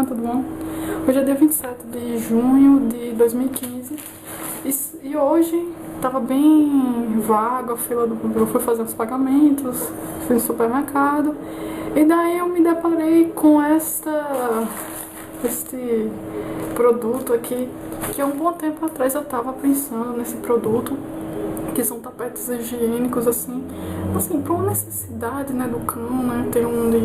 tudo bom? Hoje é dia 27 de junho de 2015 e hoje tava bem vago a fila eu fui fazer os pagamentos, fui no supermercado e daí eu me deparei com este produto aqui, que há um bom tempo atrás eu tava pensando nesse produto, que são tapetes higiênicos assim, para uma necessidade, né, do cão, né, ter onde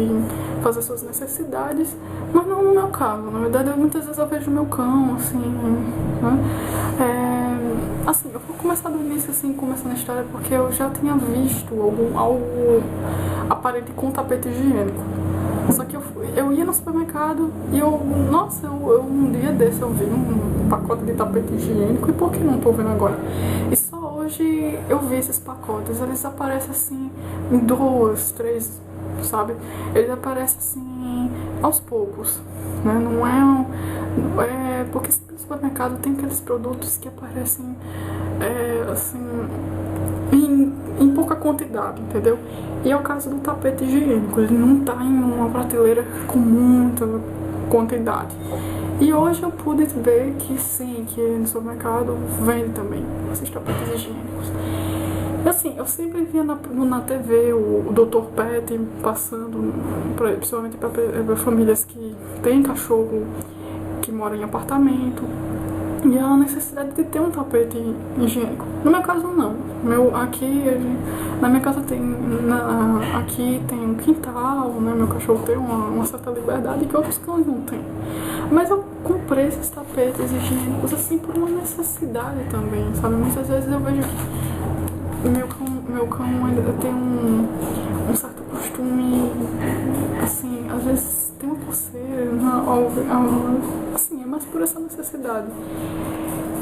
fazer suas necessidades, mas não no meu caso. Na verdade, muitas vezes eu vejo meu cão, assim, né, assim, eu vou começar do início, assim, começando a história, porque eu já tinha visto algo aparente com tapete higiênico. Só que eu ia no supermercado e nossa, um dia desse eu vi um pacote de tapete higiênico, e por que não tô vendo agora? E só hoje eu vi esses pacotes, eles aparecem assim em 2, 3, sabe? Eles aparecem assim aos poucos, né? Não é porque no supermercado tem aqueles produtos que aparecem assim em pouca quantidade, entendeu? E é o caso do tapete higiênico, ele não tá em uma prateleira com muita quantidade. E hoje eu pude ver que sim, que no supermercado vende também esses tapetes higiênicos. Assim, eu sempre via na TV o Dr. Pet passando, principalmente para famílias que têm cachorro, que moram em apartamento, e a necessidade de ter um tapete higiênico. No meu caso não. Na minha casa aqui tem um quintal, né? Meu cachorro tem uma certa liberdade que outros cães não têm. Mas eu comprei esses tapetes higiênicos assim por uma necessidade também, sabe? Muitas vezes eu vejo que meu cão ainda tem um certo costume, assim, às vezes tem uma coceira, assim, é mais por essa necessidade.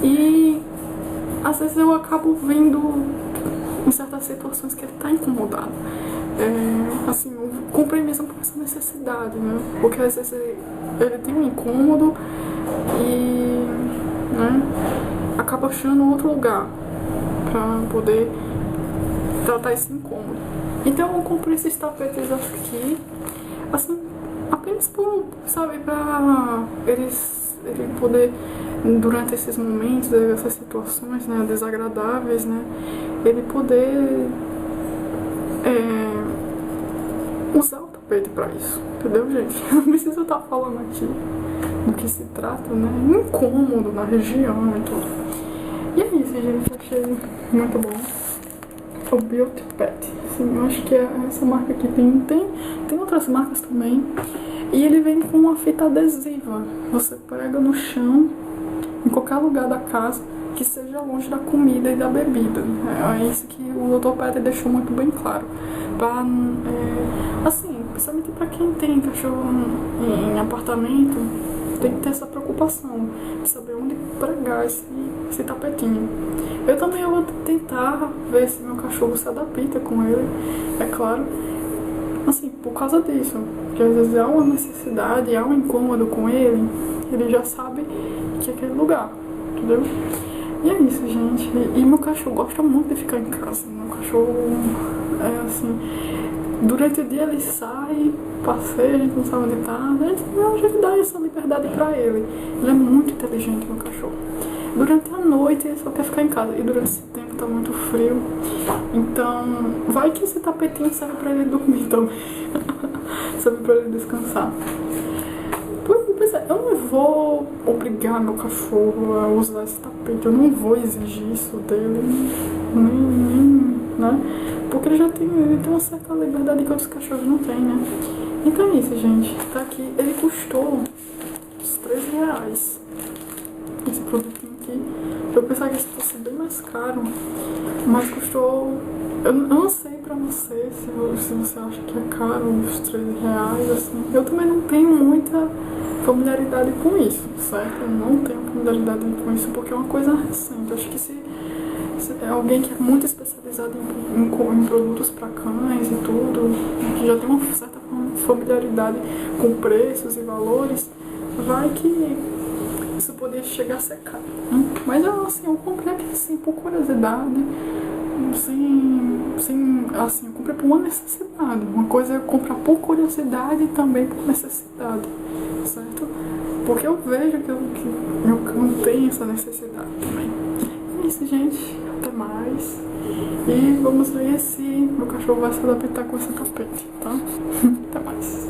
E às vezes eu acabo vendo em certas situações que ele tá incomodado. Assim, eu comprei mesmo por essa necessidade, né? Porque às vezes ele tem um incômodo e, né, acaba achando outro lugar pra poder tratar esse incômodo. Então eu comprei esses tapetes aqui, assim, apenas por, sabe, pra ele poder, durante esses momentos, essas situações, né, desagradáveis, né, ele poder usar o tapete pra isso, entendeu, gente? Não preciso estar falando aqui do que se trata, né, incômodo na região e tudo. E é isso, gente, eu achei muito bom. O Beauty Pet, assim, eu acho que essa marca aqui tem outras marcas também. E ele vem com uma fita adesiva. Você prega no chão, em qualquer lugar da casa, que seja longe da comida e da bebida. É isso que o Dr. Pet deixou muito bem claro. Assim, principalmente para quem tem cachorro em apartamento, tem que ter essa preocupação de saber onde pregar esse tapetinho. Eu também vou tentar ver se meu cachorro se adapta com ele, é claro, assim, por causa disso, porque às vezes há uma necessidade, há um incômodo com ele já sabe que é aquele lugar, entendeu? E é isso, gente. E meu cachorro gosta muito de ficar em casa. Meu cachorro é assim, durante o dia ele sai, passeia, a gente não sabe onde tá, a gente dá essa liberdade pra ele. Ele é muito inteligente, meu cachorro. Durante a noite ele só quer ficar em casa, e durante esse tempo tá muito frio, então vai que esse tapetinho serve pra ele dormir também. Serve pra ele descansar. Eu não vou obrigar meu cachorro a usar esse tapete, eu não vou exigir isso dele, né? Porque ele tem uma certa liberdade que outros cachorros não têm, né? Então é isso, gente. Tá aqui. Ele custou uns R$13. Esse produtinho aqui. Eu pensava que esse fosse bem mais caro, mas custou. Eu não sei pra você se você acha que é caro uns R$13, assim. Eu também não tenho muita familiaridade com isso, certo? Eu não tenho familiaridade com isso porque é uma coisa recente. Acho que se é alguém que é muito especializado em produtos para cães e tudo, que já tem uma certa familiaridade com preços e valores, vai que isso poderia chegar a ser caro, né? Mas eu comprei assim por curiosidade, assim, eu comprei por uma necessidade. Uma coisa é comprar por curiosidade e também por necessidade, certo? porque eu vejo que meu cão tem essa necessidade também. É isso, gente. Até mais. E vamos ver se meu cachorro vai se adaptar com esse tapete, tá? Até mais.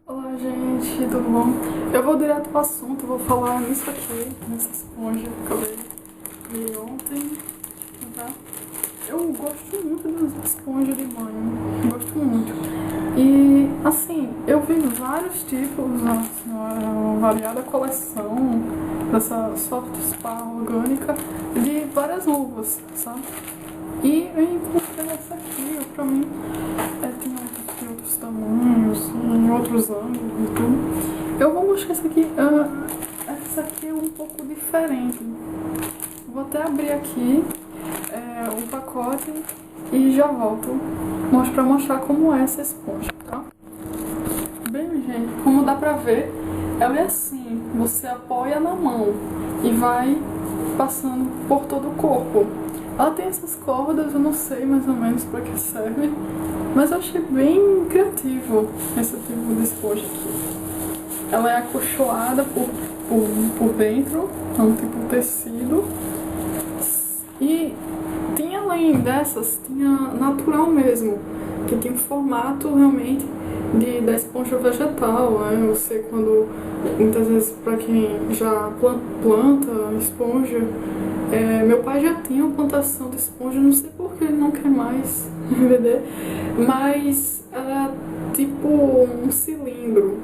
Olá, gente, tudo bom? Eu vou direto ao assunto, vou falar nisso aqui, nessa esponja que eu vi ontem, tá? Eu gosto muito das esponjas de banho, gosto muito. E, assim, eu vi vários tipos, uma variada coleção dessa Soft Spa orgânica de várias luvas, sabe? E eu encontrei essa aqui, pra mim, tem outros tamanhos, em outros ângulos e tudo. Eu vou mostrar essa aqui, essa aqui é um pouco diferente. Vou até abrir aqui o pacote e já volto pra mostrar como é essa esponja, tá? Bem, gente, como dá pra ver, ela é assim, você apoia na mão e vai passando por todo o corpo. Ela tem essas cordas, eu não sei mais ou menos pra que serve, mas eu achei bem criativo esse tipo de esponja aqui. Ela é acolchoada por dentro, é um tipo de tecido. E tem além dessas, tinha natural mesmo, que tem formato realmente da esponja vegetal, né? Você quando, muitas vezes para quem já planta esponja, meu pai já tinha uma plantação de esponja, não sei por que ele não quer mais vender, mas era tipo um cilindro.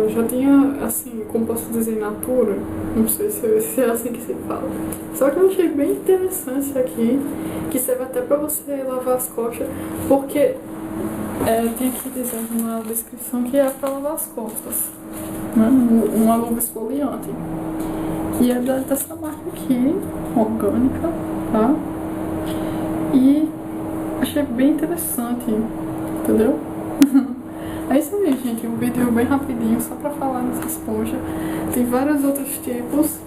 Já tinha, assim, como posso dizer, natura, não sei se é assim que se fala. Só que eu achei bem interessante aqui, que serve até pra você lavar as costas, porque tem aqui dizendo na descrição que é pra lavar as costas, né? Uma luva esfoliante. E é dessa marca aqui, orgânica, tá? E achei bem interessante, entendeu? É isso aí, gente, um vídeo bem rapidinho, só pra falar dessa esponja. Tem vários outros tipos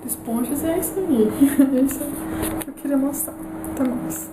de esponjas e é isso aí. É isso que eu queria mostrar. Até mais.